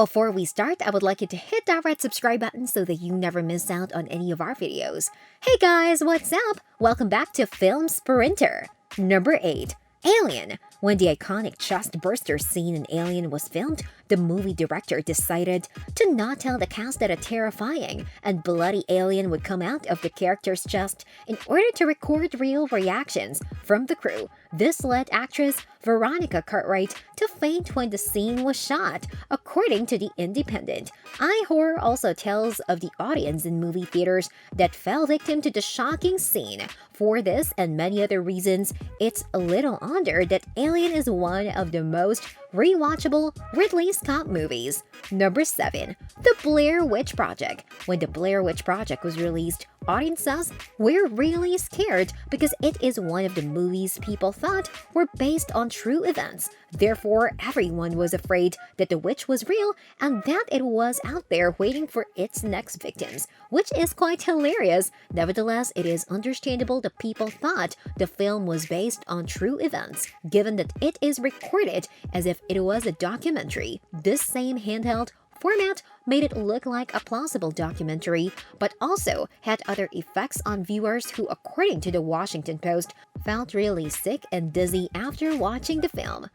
Before we start, I would like you to hit that red subscribe button so that you never miss out on any of our videos. Hey guys, what's up? Welcome back to Film Sprinter. Number 8. Alien. When the iconic chest-burster scene in Alien was filmed, the movie director decided to not tell the cast that a terrifying and bloody alien would come out of the character's chest in order to record real reactions from the crew. This led actress Veronica Cartwright to faint when the scene was shot, according to The Independent. iHorror also tells of the audience in movie theaters that fell victim to the shocking scene. For this and many other reasons, it's a little wonder that Alien is one of the most rewatchable Ridley Scott movies. Number 7. The Blair Witch Project. When The Blair Witch Project was released, audiences were really scared because it is one of the movies people thought were based on true events. Therefore, everyone was afraid that the witch was real and that it was out there waiting for its next victims, which is quite hilarious. Nevertheless, it is understandable that people thought the film was based on true events, given that it is recorded as if it was a documentary. This same handheld format made it look like a plausible documentary, but also had other effects on viewers who, according to the Washington Post, felt really sick and dizzy after watching the film.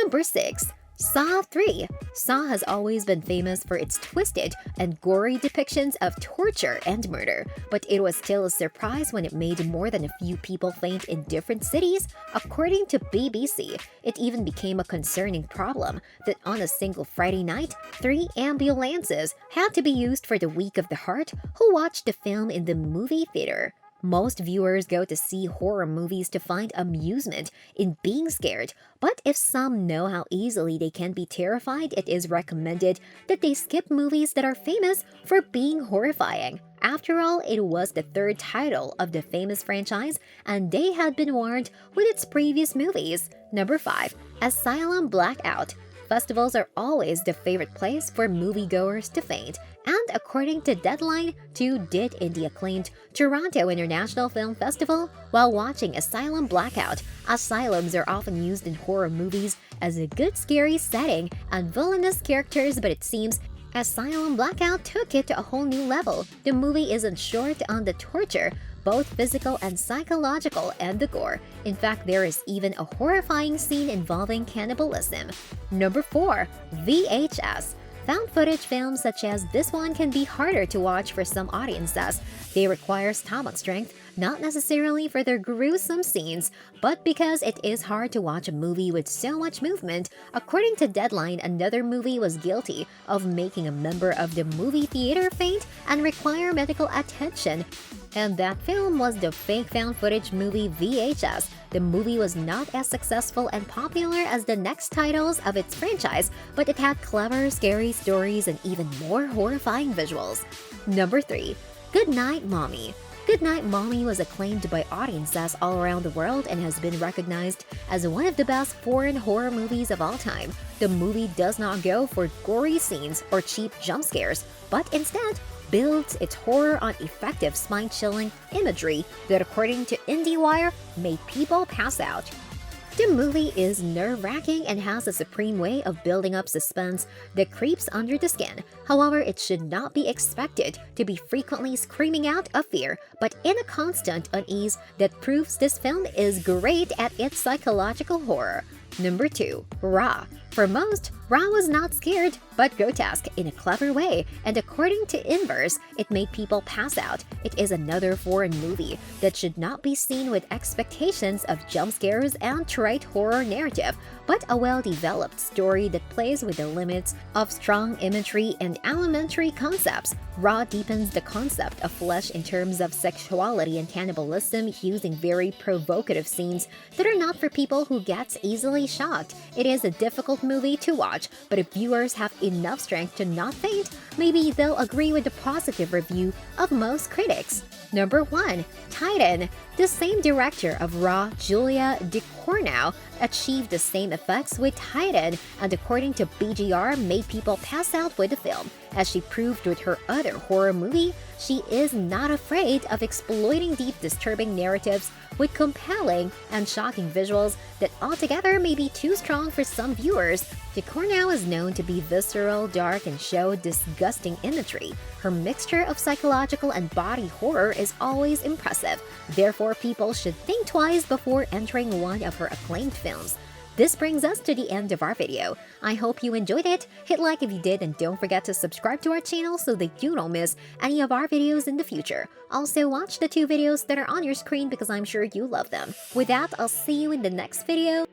Number 6. Saw 3. Saw has always been famous for its twisted and gory depictions of torture and murder, but it was still a surprise when it made more than a few people faint in different cities, according to BBC. It even became a concerning problem that on a single Friday night, 3 ambulances had to be used for the Week of the Heart who watched the film in the movie theater. Most viewers go to see horror movies to find amusement in being scared, but if some know how easily they can be terrified, it is recommended that they skip movies that are famous for being horrifying. After all, it was the third title of the famous franchise, and they had been warned with its previous movies. Number 5. Asylum Blackout. Festivals are always the favorite place for moviegoers to faint, and according to Deadline, 2 did in the acclaimed Toronto International Film Festival while watching Asylum Blackout. Asylums are often used in horror movies as a good scary setting and villainous characters, but it seems Asylum Blackout took it to a whole new level. The movie isn't short on the torture, both physical and psychological, and the gore. In fact, there is even a horrifying scene involving cannibalism. Number 4. VHS. Found footage films such as this one can be harder to watch for some audiences. They require stomach strength, not necessarily for their gruesome scenes, but because it is hard to watch a movie with so much movement. According to Deadline, another movie was guilty of making a member of the movie theater faint and require medical attention. And that film was the fake found footage movie VHS. The movie was not as successful and popular as the next titles of its franchise, but it had clever, scary stories and even more horrifying visuals. Number 3. Goodnight Mommy. Goodnight Mommy was acclaimed by audiences all around the world and has been recognized as one of the best foreign horror movies of all time. The movie does not go for gory scenes or cheap jump scares, but instead builds its horror on effective spine-chilling imagery that, according to IndieWire, made people pass out. The movie is nerve-wracking and has a supreme way of building up suspense that creeps under the skin. However, it should not be expected to be frequently screaming out of fear, but in a constant unease that proves this film is great at its psychological horror. Number 2. Raw. For most, Raw was not scared, but grotesque in a clever way, and according to Inverse, it made people pass out. It is another foreign movie that should not be seen with expectations of jump scares and trite horror narrative, but a well-developed story that plays with the limits of strong imagery and elementary concepts. Raw deepens the concept of flesh in terms of sexuality and cannibalism using very provocative scenes that are not for people who get easily shocked. It is a difficult movie to watch, but if viewers have enough strength to not faint, maybe they'll agree with the positive review of most critics. Number 1. Titan. The same director of Raw, Julia Ducournau, achieved the same effects with Titan, and according to BGR, made people pass out with the film. As she proved with her other horror movie, she is not afraid of exploiting deep, disturbing narratives with compelling and shocking visuals that altogether may be too strong for some viewers. Picornell is known to be visceral, dark, and show disgusting imagery. Her mixture of psychological and body horror is always impressive, therefore people should think twice before entering one of her acclaimed films. This brings us to the end of our video. I hope you enjoyed it. Hit like if you did and don't forget to subscribe to our channel so that you don't miss any of our videos in the future. Also watch the 2 videos that are on your screen because I'm sure you love them. With that, I'll see you in the next video.